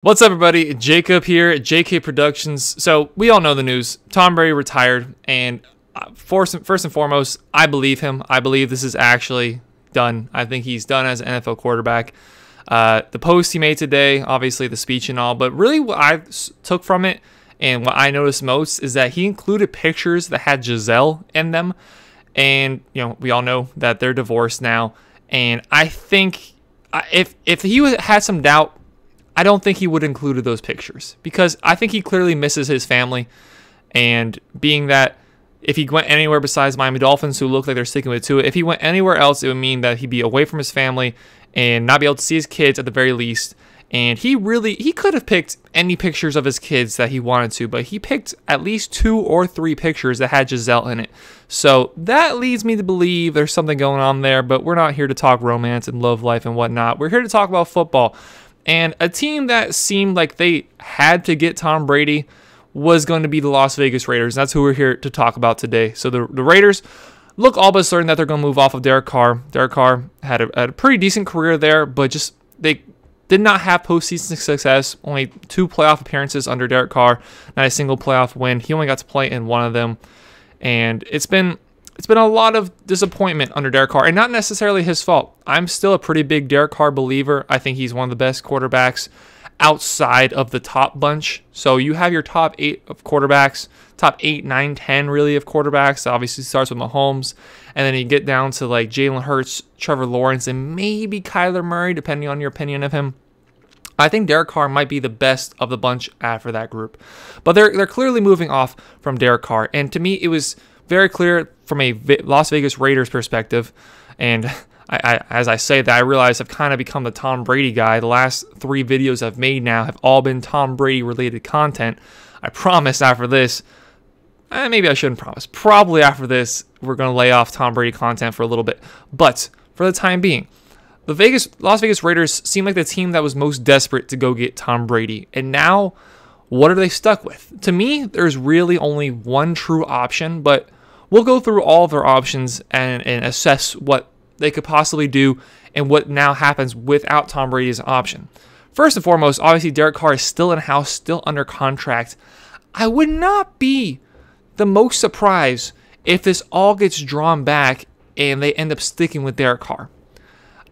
What's up, everybody? Jacob here at JK Productions. So we all know the news. Tom Brady retired, and first and foremost, I believe him. I believe this is actually done. I think he's done as an NFL quarterback. The post he made today, obviously the speech and all, but really what I took from it and what I noticed most is that he included pictures that had Giselle in them. And, you know, we all know that they're divorced now. And I think if he had some doubt, I don't think he would have included those pictures because I think he clearly misses his family. And being that if he went anywhere besides Miami Dolphins, who look like they're sticking with Tua, if he went anywhere else, it would mean that he'd be away from his family and not be able to see his kids at the very least. And he could have picked any pictures of his kids that he wanted to, but he picked at least 2 or 3 pictures that had Giselle in it. So that leads me to believe there's something going on there, but we're not here to talk romance and love life and whatnot. We're here to talk about football. And a team that seemed like they had to get Tom Brady was going to be the Las Vegas Raiders. That's who we're here to talk about today. So the Raiders look all but certain that they're going to move off of Derek Carr. Derek Carr had a pretty decent career there, but just they did not have postseason success. Only 2 playoff appearances under Derek Carr, not a single playoff win. He only got to play in one of them. And it's been a lot of disappointment under Derek Carr, and not necessarily his fault. I'm still a pretty big Derek Carr believer. I think he's one of the best quarterbacks outside of the top bunch. So you have your top 8 of quarterbacks, top 8, 9, 10 really of quarterbacks. Obviously starts with Mahomes, and then you get down to like Jalen Hurts, Trevor Lawrence, and maybe Kyler Murray, depending on your opinion of him. I think Derek Carr might be the best of the bunch after that group. But they're clearly moving off from Derek Carr, and to me it was very clear from a Las Vegas Raiders perspective, and as I say that, I realize I've kind of become the Tom Brady guy. The last 3 videos I've made now have all been Tom Brady related content. I promise after this, maybe I shouldn't promise. Probably after this, we're going to lay off Tom Brady content for a little bit. But for the time being, the Las Vegas Raiders seem like the team that was most desperate to go get Tom Brady. And now, what are they stuck with? To me, there's really only one true option, but we'll go through all of their options and assess what they could possibly do and what now happens without Tom Brady as an option. First and foremost, obviously Derek Carr is still in-house, still under contract. I would not be the most surprised if this all gets drawn back and they end up sticking with Derek Carr.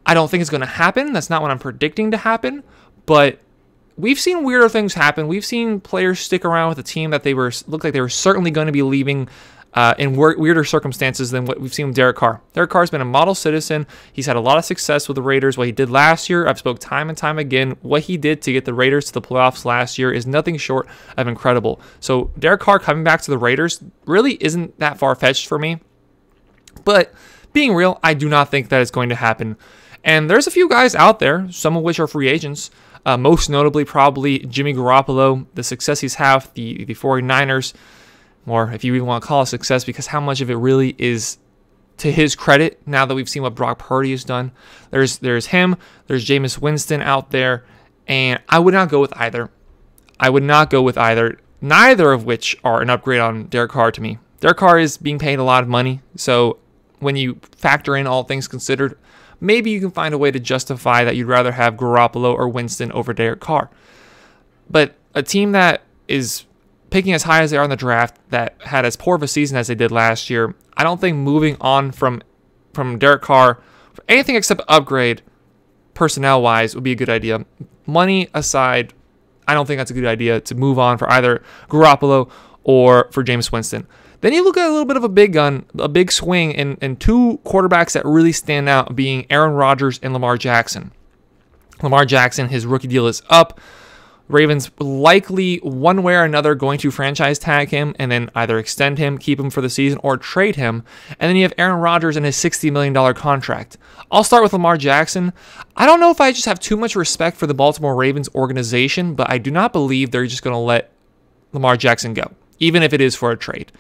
I don't think it's going to happen. That's not what I'm predicting to happen, but we've seen weirder things happen. We've seen players stick around with a team that looked like they were certainly going to be leaving in weirder circumstances than what we've seen with Derek Carr. Derek Carr's been a model citizen. He's had a lot of success with the Raiders. What he did last year, I've spoke time and time again, what he did to get the Raiders to the playoffs last year is nothing short of incredible. So Derek Carr coming back to the Raiders really isn't that far-fetched for me. But being real, I do not think that is going to happen. And there's a few guys out there, some of which are free agents, most notably probably Jimmy Garoppolo, the success he's had with the 49ers, or if you even want to call it success, because how much of it really is to his credit now that we've seen what Brock Purdy has done. There's him, there's Jameis Winston out there, and I would not go with either. I would not go with either, neither of which are an upgrade on Derek Carr to me. Derek Carr is being paid a lot of money, so when you factor in all things considered, maybe you can find a way to justify that you'd rather have Garoppolo or Winston over Derek Carr. But a team that is picking as high as they are in the draft, that had as poor of a season as they did last year, I don't think moving on from Derek Carr for anything except upgrade personnel-wise would be a good idea. Money aside, I don't think that's a good idea to move on for either Garoppolo or for Jameis Winston. Then you look at a little bit of a big gun, a big swing in 2 quarterbacks that really stand out, being Aaron Rodgers and Lamar Jackson. Lamar Jackson, his rookie deal is up. Ravens likely one way or another going to franchise tag him and then either extend him, keep him for the season, or trade him. And then you have Aaron Rodgers and his $60 million contract. I'll start with Lamar Jackson. I don't know if I just have too much respect for the Baltimore Ravens organization, but I do not believe they're just going to let Lamar Jackson go, even if it is for a trade.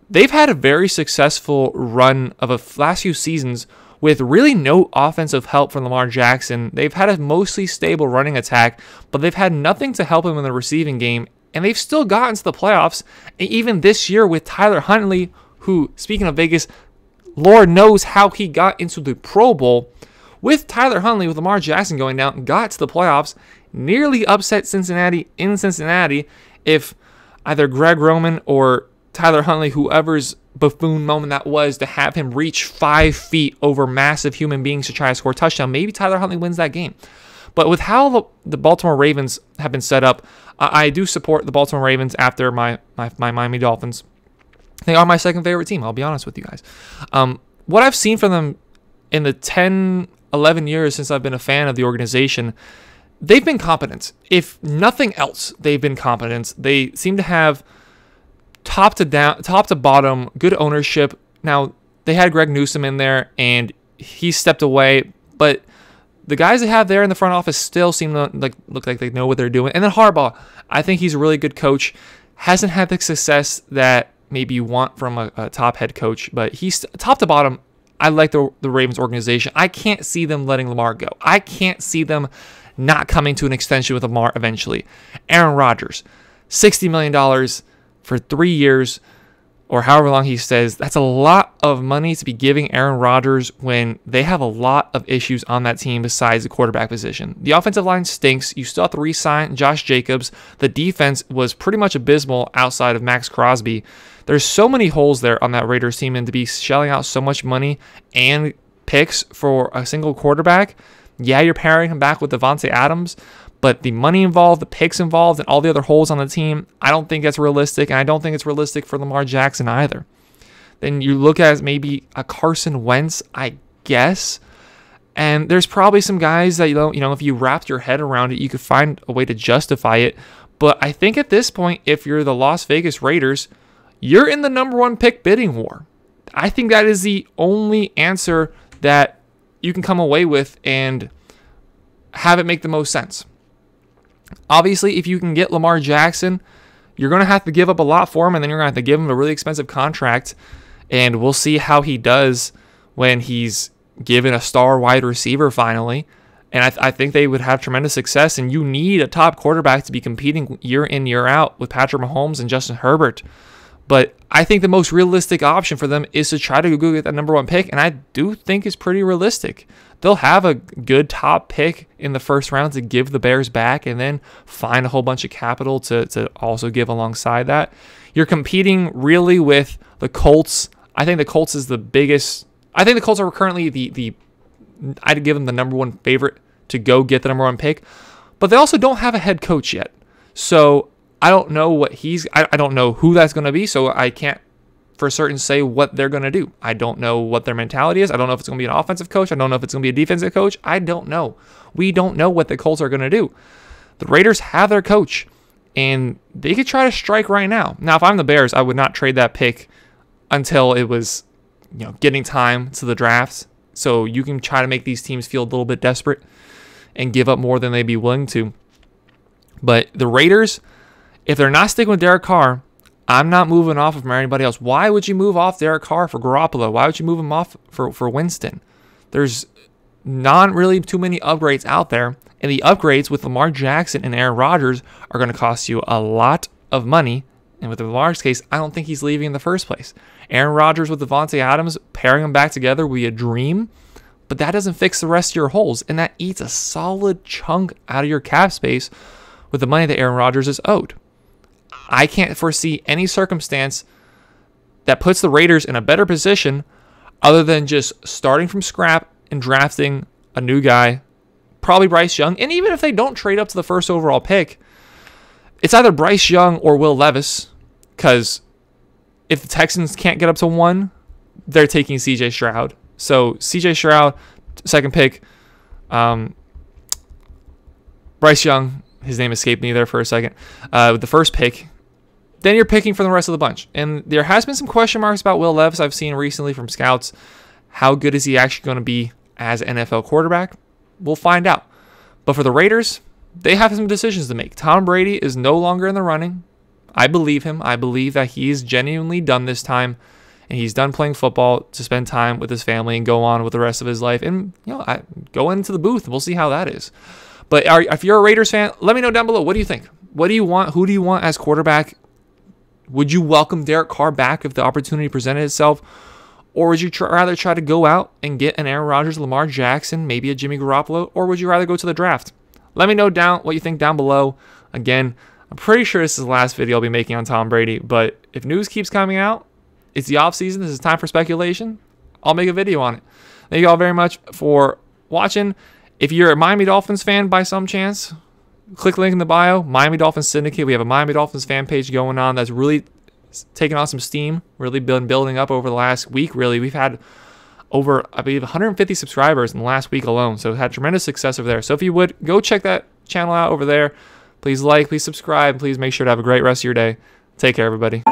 They've had a very successful run of the last few seasons with really no offensive help from Lamar Jackson. They've had a mostly stable running attack, but they've had nothing to help him in the receiving game, and they've still gotten to the playoffs. And even this year with Tyler Huntley, who, speaking of Vegas, Lord knows how he got into the Pro Bowl. With Tyler Huntley, with Lamar Jackson going down, got to the playoffs nearly upset Cincinnati in Cincinnati if either Greg Roman or Tyler Huntley, whoever's buffoon moment that was to have him reach 5 feet over massive human beings to try to score a touchdown, maybe Tyler Huntley wins that game. But with how the Baltimore Ravens have been set up, I do support the Baltimore Ravens after my Miami Dolphins. They are my second favorite team, I'll be honest with you guys. What I've seen from them in the 10, 11 years since I've been a fan of the organization, they've been competent. If nothing else, they've been competent. They seem to have top to bottom, good ownership. Now, they had Greg Newsome in there, and he stepped away, but the guys they have there in the front office still seem to look like they know what they're doing. And then Harbaugh, I think he's a really good coach. Hasn't had the success that maybe you want from a top head coach, but he's top to bottom. I like the Ravens organization. I can't see them letting Lamar go. I can't see them not coming to an extension with Lamar eventually. Aaron Rodgers, $60 million for 3 years, or however long he says. That's a lot of money to be giving Aaron Rodgers when they have a lot of issues on that team besides the quarterback position. The offensive line stinks. You still have to re-sign Josh Jacobs. The defense was pretty much abysmal outside of Max Crosby. There's so many holes there on that Raiders team, and to be shelling out so much money and picks for a single quarterback, yeah, you're pairing him back with Devontae Adams, but the money involved, the picks involved, and all the other holes on the team, I don't think that's realistic, and I don't think it's realistic for Lamar Jackson either. Then you look at maybe a Carson Wentz, I guess, and there's probably some guys that, if you wrapped your head around it, you could find a way to justify it. But I think at this point, if you're the Las Vegas Raiders, you're in the number 1 pick bidding war. I think that is the only answer that you can come away with and have it make the most sense. Obviously, if you can get Lamar Jackson, you're going to have to give up a lot for him, and then you're going to have to give him a really expensive contract, and we'll see how he does when he's given a star wide receiver finally. And I think they would have tremendous success, and you need a top quarterback to be competing year in, year out with Patrick Mahomes and Justin Herbert. But I think the most realistic option for them is to try to go get that number 1 pick, and I do think it's pretty realistic. They'll have a good top pick in the first round to give the Bears back, and then find a whole bunch of capital to also give alongside that. You're competing really with the Colts. I think the Colts is the biggest. I think the Colts are currently I'd give them the number 1 favorite to go get the number 1 pick, but they also don't have a head coach yet. So I don't know I don't know who that's going to be, so I can't for certain say what they're going to do. I don't know what their mentality is. I don't know if it's going to be an offensive coach. I don't know if it's going to be a defensive coach. I don't know. We don't know what the Colts are going to do. The Raiders have their coach, and they could try to strike right now. Now, if I'm the Bears, I would not trade that pick until it was, getting time to the drafts. So you can try to make these teams feel a little bit desperate and give up more than they'd be willing to. But the Raiders, if they're not sticking with Derek Carr, I'm not moving off of anybody else. Why would you move off Derek Carr for Garoppolo? Why would you move him off for Winston? There's not really too many upgrades out there. And the upgrades with Lamar Jackson and Aaron Rodgers are going to cost you a lot of money. And with Lamar's case, I don't think he's leaving in the first place. Aaron Rodgers with Devontae Adams, pairing them back together would be a dream. But that doesn't fix the rest of your holes. And that eats a solid chunk out of your cap space with the money that Aaron Rodgers is owed. I can't foresee any circumstance that puts the Raiders in a better position other than just starting from scrap and drafting a new guy, probably Bryce Young. And even if they don't trade up to the first overall pick, it's either Bryce Young or Will Levis, because if the Texans can't get up to 1, they're taking C.J. Stroud. So C.J. Stroud, second pick. Bryce Young, his name escaped me there for a second, with the first pick. Then you're picking for the rest of the bunch. And there has been some question marks about Will Levis I've seen recently from scouts. How good is he actually going to be as an NFL quarterback? We'll find out. But for the Raiders, they have some decisions to make. Tom Brady is no longer in the running. I believe him. I believe that he's genuinely done this time, and he's done playing football to spend time with his family and go on with the rest of his life. And I go into the booth. We'll see how that is. But if you're a Raiders fan, let me know down below. What do you think? What do you want? Who do you want as quarterback? Would you welcome Derek Carr back if the opportunity presented itself? Or would you rather try to go out and get an Aaron Rodgers, Lamar Jackson, maybe a Jimmy Garoppolo? Or would you rather go to the draft? Let me know what you think down below. Again, I'm pretty sure this is the last video I'll be making on Tom Brady, but if news keeps coming out, it's the offseason, this is time for speculation, I'll make a video on it. Thank you all very much for watching. If you're a Miami Dolphins fan by some chance, click the link in the bio, Miami Dolphins Syndicate. We have a Miami Dolphins fan page going on that's really taking on some steam, really been building up over the last week. Really, we've had over, I believe, 150 subscribers in the last week alone, so had tremendous success over there. So if you would, go check that channel out over there. Please like, please subscribe, please make sure to have a great rest of your day. Take care, everybody.